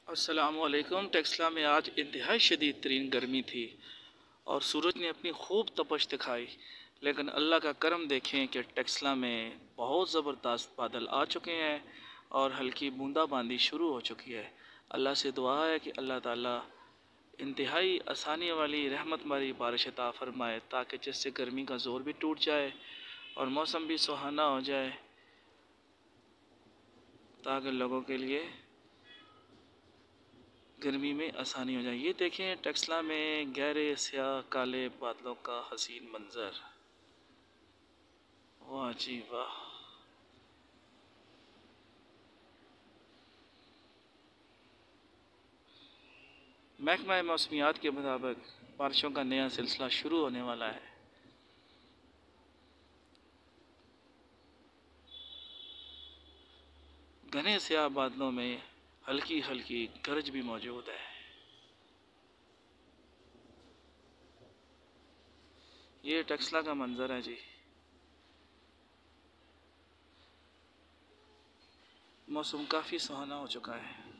अस्सलामुअलैकुम। टेक्सला में आज इंतहाई शदीद तरीन गर्मी थी और सूरज ने अपनी खूब तपश दिखाई, लेकिन अल्लाह का करम देखें कि टेक्सला में बहुत ज़बरदस्त बादल आ चुके हैं और हल्की बूंदाबांदी शुरू हो चुकी है। अल्लाह से दुआ है कि अल्लाह ताला इंतहाई आसानी वाली रहमत वाली बारिश अता फरमाए, ताकि जिससे गर्मी का ज़ोर भी टूट जाए और मौसम भी सुहाना हो जाए, ताकि लोगों के लिए गर्मी में आसानी हो जाए। ये देखें टेक्सला में गहरे स्याह काले बादलों का हसीन मंजर। वाह जी वाह। महकमा मौसमियात के मुताबिक बारिशों का नया सिलसिला शुरू होने वाला है। घने स्याह बादलों में हल्की हल्की गरज भी मौजूद है। ये टेक्सला का मंजर है जी। मौसम काफ़ी सुहाना हो चुका है।